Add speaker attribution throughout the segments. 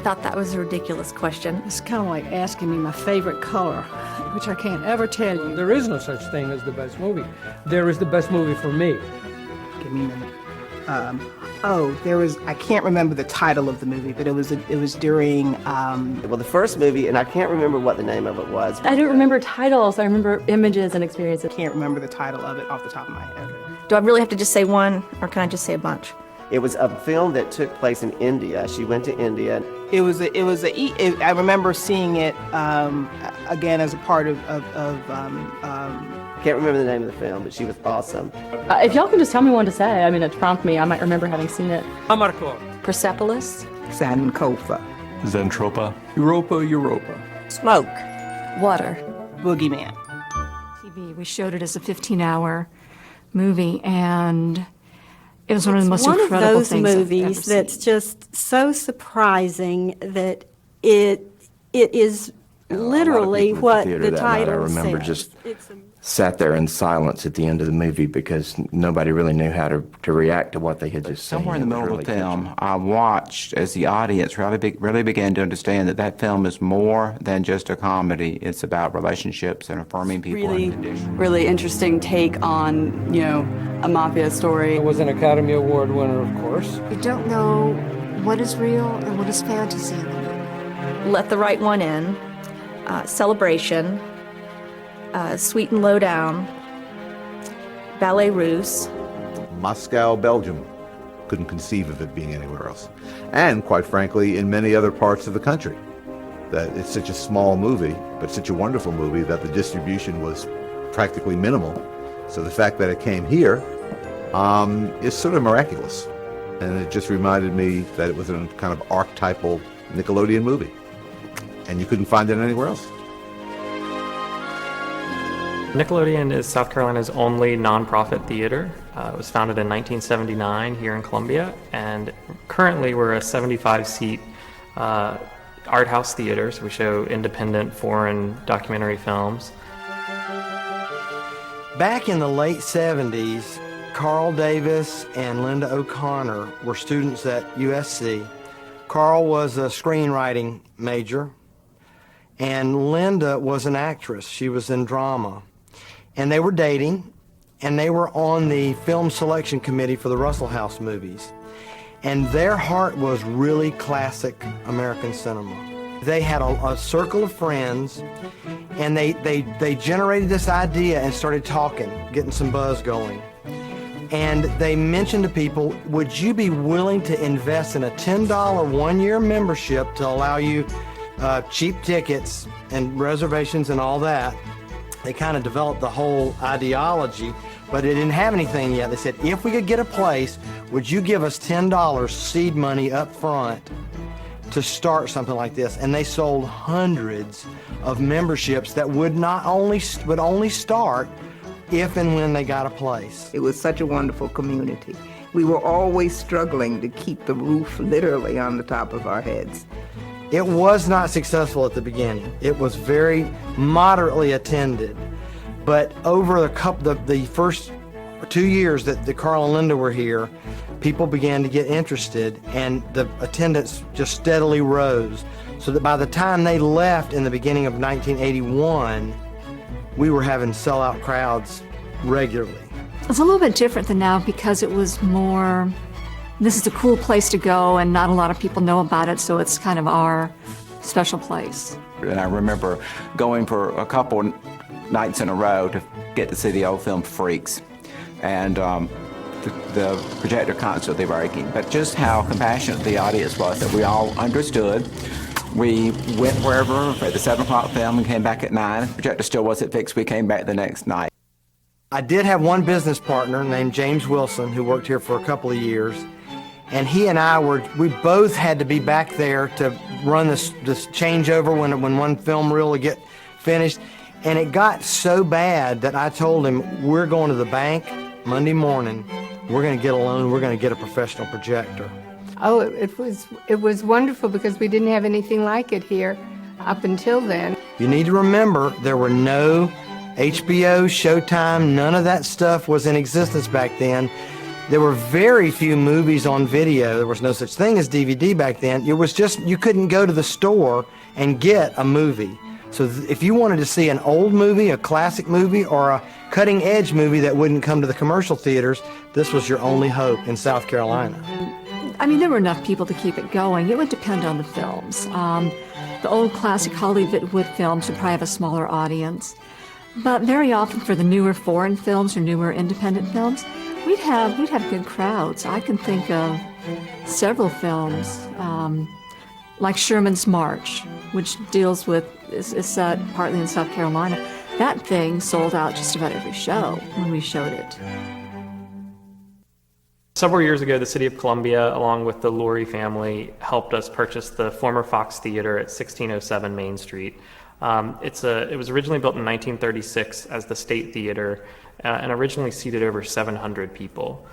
Speaker 1: thought that was a ridiculous question.
Speaker 2: It's kind of like asking me my favorite color, which I can't ever tell you.
Speaker 3: There is no such thing as the best movie. There is the best movie for me.
Speaker 4: Give me a minute. I can't remember the title of the movie, but it was during...
Speaker 5: Well, the first movie, and I can't remember what the name of it was.
Speaker 6: I don't remember titles. I remember images and experiences.
Speaker 4: I can't remember the title of it off the top of my head.
Speaker 1: Do I really have to just say one, or can I just say a bunch?
Speaker 5: It was a film that took place in India. She went to India.
Speaker 4: I remember seeing it again as a part of
Speaker 5: Can't remember the name of the film, but she was awesome.
Speaker 6: If y'all can just tell me one to say, I mean, to prompt me, I might remember having seen it.
Speaker 3: Amarcord.
Speaker 1: Persepolis.
Speaker 4: Sankofa.
Speaker 7: Zentropa.
Speaker 8: Europa.
Speaker 1: Smoke. Water.
Speaker 4: Boogeyman.
Speaker 9: TV. We showed it as a 15-hour movie, and it was one of the most incredible things
Speaker 10: One of those movies that's just so surprising that it is literally what the title says.
Speaker 8: I remember just sat there in silence at the end of the movie because nobody really knew how to react to what they had just seen.
Speaker 11: Somewhere in the middle of the film, I watched as the audience really began to understand that film is more than just a comedy. It's about relationships and affirming people.
Speaker 6: Really interesting take on, a mafia story.
Speaker 3: It was an Academy Award winner, of course.
Speaker 9: You don't know what is real and what is fantasy in the movie.
Speaker 1: Let the Right One In. Celebration. Sweet and Low Down. Ballet Russe.
Speaker 12: Moscow, Belgium. Couldn't conceive of it being anywhere else. And quite frankly, in many other parts of the country. That it's such a small movie, but such a wonderful movie that the distribution was practically minimal. So the fact that it came here is sort of miraculous. And it just reminded me that it was a kind of archetypal Nickelodeon movie. And you couldn't find it anywhere else.
Speaker 13: Nickelodeon is South Carolina's only nonprofit theater. It was founded in 1979 here in Columbia, and currently we're a 75-seat art house theater, so we show independent foreign documentary films.
Speaker 14: Back in the late 70s, Carl Davis and Linda O'Connor were students at USC. Carl was a screenwriting major, and Linda was an actress. She was in drama. And they were dating, and they were on the film selection committee for the Russell House movies. And their heart was really classic American cinema. They had a circle of friends, and they generated this idea and started talking, getting some buzz going. And they mentioned to people, would you be willing to invest in a $10 one-year membership to allow you cheap tickets and reservations and all that? They kind of developed the whole ideology, but they didn't have anything yet. They said, if we could get a place, would you give us $10 seed money up front to start something like this? And they sold hundreds of memberships that would only start if and when they got a place.
Speaker 4: It was such a wonderful community. We were always struggling to keep the roof literally on the top of our heads.
Speaker 14: It was not successful at the beginning. It was very moderately attended. But over the first 2 years that Carl and Linda were here, people began to get interested, and the attendance just steadily rose. So that by the time they left in the beginning of 1981, we were having sellout crowds regularly.
Speaker 9: It's a little bit different than now because it was more, this is a cool place to go and not a lot of people know about it, so it's kind of our special place.
Speaker 11: And I remember going for a couple nights in a row to get to see the old film Freaks. And the projector constantly breaking. But just how compassionate the audience was, that we all understood. We went wherever for the 7 o'clock film and came back at 9. The projector still wasn't fixed. We came back the next night.
Speaker 14: I did have one business partner named James Wilson who worked here for a couple of years. And he and I we both had to be back there to run this changeover when one film reel would get finished. And it got so bad that I told him, we're going to the bank Monday morning. We're going to get a loan. We're going to get a professional projector.
Speaker 2: Oh, it was wonderful because we didn't have anything like it here up until then.
Speaker 14: You need to remember there were no HBO, Showtime, none of that stuff was in existence back then. There were very few movies on video. There was no such thing as DVD back then. It was just, you couldn't go to the store and get a movie. So if you wanted to see an old movie, a classic movie, or a cutting-edge movie that wouldn't come to the commercial theaters, this was your only hope in South Carolina.
Speaker 9: I mean, there were enough people to keep it going. It would depend on the films. The old classic Hollywood films would probably have a smaller audience. But very often for the newer foreign films or newer independent films, we'd have good crowds. I can think of several films, like Sherman's March, which is set partly in South Carolina. That thing sold out just about every show when we showed it.
Speaker 13: Several years ago, the City of Columbia, along with the Lurie family, helped us purchase the former Fox Theater at 1607 Main Street. It was originally built in 1936 as the State Theater and originally seated over 700 people.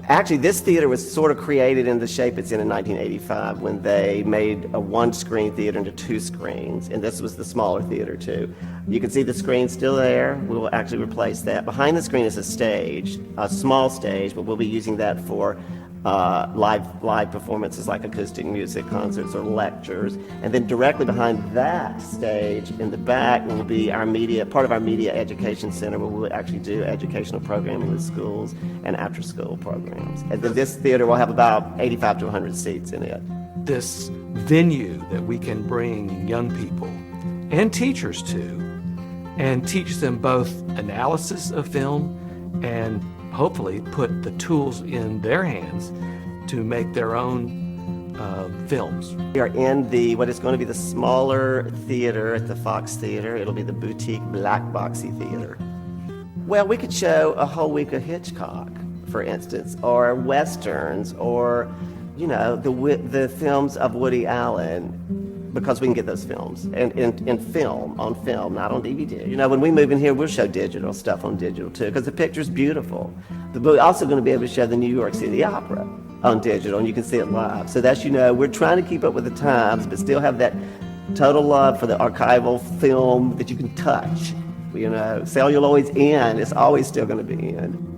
Speaker 5: Actually, this theater was sort of created in the shape it's in 1985 when they made a one-screen theater into two screens, and this was the smaller theater too. You can see the screen still there. We will actually replace that. Behind the screen is a stage, a small stage, but we'll be using that for live performances like acoustic music concerts or lectures. And then directly behind that stage in the back will be part of our media education center, where we'll actually do educational programming with schools and after school programs. And then this theater will have about 85 to 100 seats in it.
Speaker 3: This venue that we can bring young people and teachers to and teach them both analysis of film and hopefully put the tools in their hands to make their own films.
Speaker 5: We are in what is going to be the smaller theater at the Fox Theater. It'll be the boutique black boxy theater. Well, we could show a whole week of Hitchcock, for instance, or Westerns, or, the films of Woody Allen, because we can get those films in film, on film, not on DVD. When we move in here, we'll show digital stuff on digital too, because the picture's beautiful. But we're also going to be able to show the New York City Opera on digital, and you can see it live. So that's, we're trying to keep up with the times, but still have that total love for the archival film that you can touch. Celluloid's in, it's always still going to be in.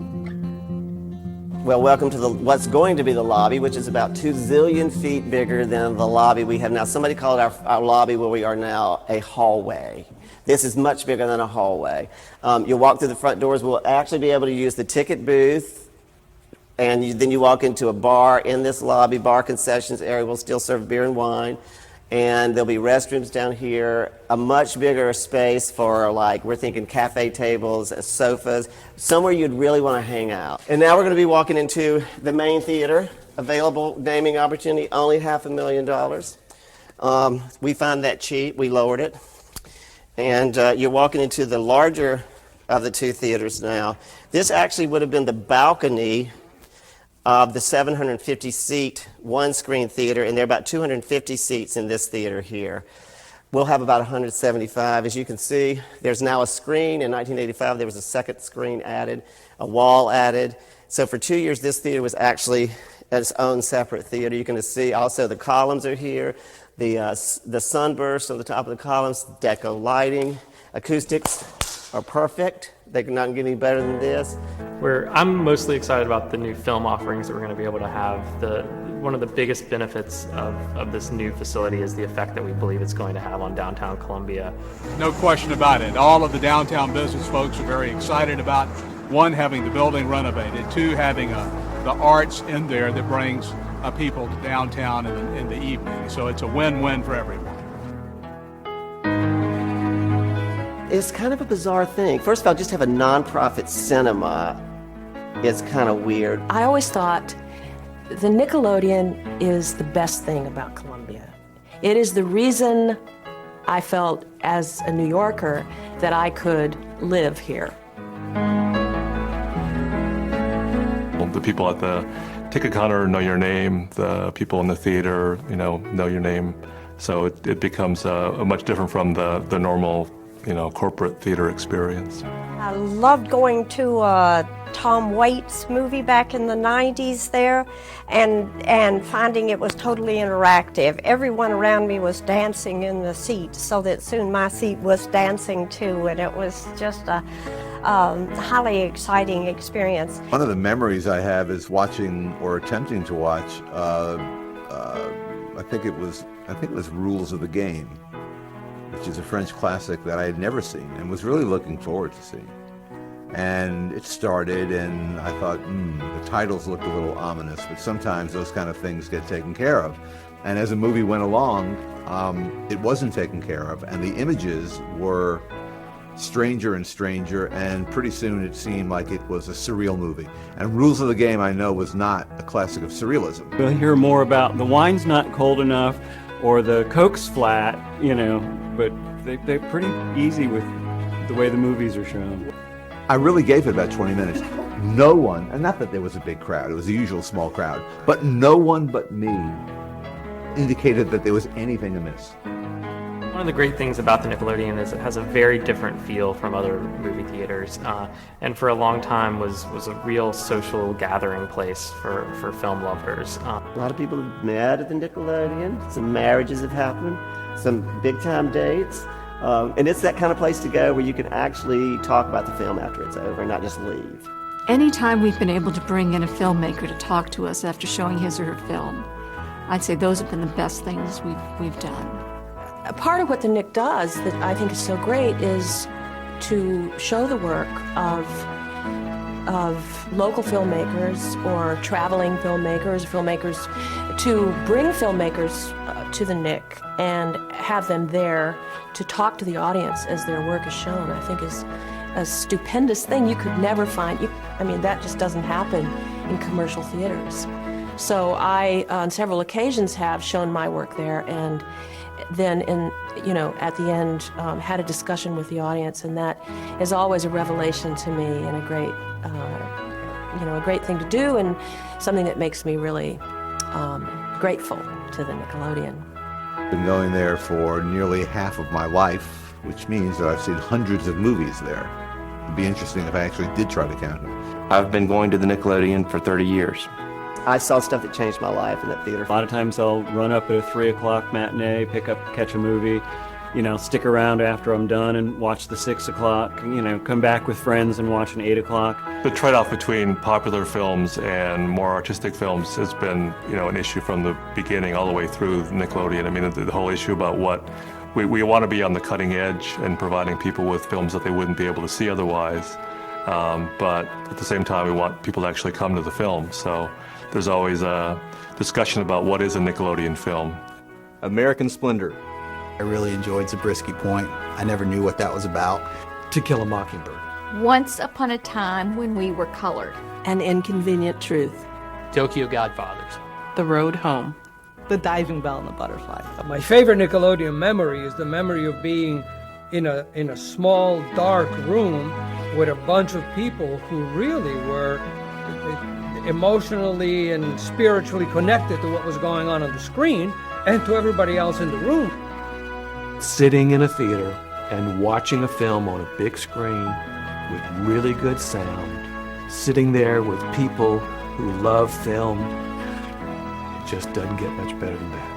Speaker 5: Well, welcome to what's going to be the lobby, which is about 2 zillion feet bigger than the lobby we have now. Somebody called our lobby where we are now a hallway. This is much bigger than a hallway. You'll walk through the front doors. We'll actually be able to use the ticket booth, and then you walk into a bar in this lobby, bar concessions area. We'll still serve beer and wine. And there'll be restrooms down here, a much bigger space for, we're thinking cafe tables, sofas, somewhere you'd really want to hang out. And now we're going to be walking into the main theater. Available naming opportunity, only $500,000. We found that cheap. We lowered it. And you're walking into the larger of the two theaters now. This actually would have been the balcony of the 750-seat one-screen theater, and there are about 250 seats in this theater here. We'll have about 175. As you can see, there's now a screen. In 1985, there was a second screen added, a wall added. So for 2 years, this theater was actually its own separate theater. You can see also the columns are here, the sunburst on the top of the columns, deco lighting, acoustics are perfect. They cannot get any better than this.
Speaker 13: I'm mostly excited about the new film offerings that we're going to be able to have. One of the biggest benefits of this new facility is the effect that we believe it's going to have on downtown Columbia.
Speaker 7: No question about it. All of the downtown business folks are very excited about, one, having the building renovated, two, having the arts in there that brings people to downtown in the evening. So it's a win-win for everyone.
Speaker 5: It's kind of a bizarre thing. First of all, just have a nonprofit cinema is kind of weird.
Speaker 15: I always thought the Nickelodeon is the best thing about Columbia. It is the reason I felt as a New Yorker that I could live here.
Speaker 16: The people at the ticket counter know your name. The people in the theater, know your name. So it becomes much different from the normal corporate theater experience.
Speaker 10: I loved going to Tom Waits movie back in the 90s there and finding it was totally interactive. Everyone around me was dancing in the seat so that soon my seat was dancing too, and it was just a highly exciting experience.
Speaker 12: One of the memories I have is watching or attempting to watch. I think it was Rules of the Game, which is a French classic that I had never seen and was really looking forward to seeing. And it started, and I thought, the titles looked a little ominous, but sometimes those kind of things get taken care of. And as the movie went along, it wasn't taken care of, and the images were stranger and stranger, and pretty soon it seemed like it was a surreal movie. And Rules of the Game, I know, was not a classic of surrealism.
Speaker 17: We'll hear more about the wine's not cold enough or the Coke's flat, but they're pretty easy with the way the movies are shown.
Speaker 12: I really gave it about 20 minutes. No one, and not that there was a big crowd, it was the usual small crowd, but no one but me indicated that there was anything amiss.
Speaker 13: One of the great things about the Nickelodeon is it has a very different feel from other movie theaters, and for a long time was a real social gathering place for film lovers.
Speaker 5: A lot of people have met at the Nickelodeon. Some marriages have happened, some big-time dates. And it's that kind of place to go where you can actually talk about the film after it's over and not just leave.
Speaker 9: Anytime we've been able to bring in a filmmaker to talk to us after showing his or her film, I'd say those have been the best things we've done.
Speaker 15: A part of what the Nick does that I think is so great is to show the work of local filmmakers or traveling filmmakers, to bring filmmakers to the Nick and have them there to talk to the audience as their work is shown. I think is a stupendous thing you could never find. That just doesn't happen in commercial theaters. So I, on several occasions, have shown my work there, and then at the end had a discussion with the audience, and that is always a revelation to me and a great thing to do, and something that makes me really grateful to the Nickelodeon.
Speaker 12: I've been going there for nearly half of my life, which means that I've seen hundreds of movies there. It'd be interesting if I actually did try to count them.
Speaker 8: I've been going to the Nickelodeon for 30 years.
Speaker 5: I saw stuff that changed my life in that theater.
Speaker 17: A lot of times I'll run up at a 3 o'clock matinee, catch a movie, stick around after I'm done and watch the 6 o'clock, come back with friends and watch an 8 o'clock.
Speaker 16: The trade-off between popular films and more artistic films has been, an issue from the beginning all the way through Nickelodeon. The whole issue about what we want to be on the cutting edge and providing people with films that they wouldn't be able to see otherwise. But at the same time, we want people to actually come to the film. So there's always a discussion about what is a Nickelodeon film.
Speaker 18: American Splendor. I really enjoyed Zabriskie Point. I never knew what that was about.
Speaker 3: To Kill a Mockingbird.
Speaker 19: Once Upon a Time When We Were Colored.
Speaker 15: An Inconvenient Truth.
Speaker 20: Tokyo Godfathers.
Speaker 21: The Road Home.
Speaker 22: The Diving Bell and the Butterfly.
Speaker 23: My favorite Nickelodeon memory is the memory of being in a small, dark room with a bunch of people who really were emotionally and spiritually connected to what was going on the screen and to everybody else in the room.
Speaker 3: Sitting in a theater and watching a film on a big screen with really good sound, sitting there with people who love film, it just doesn't get much better than that.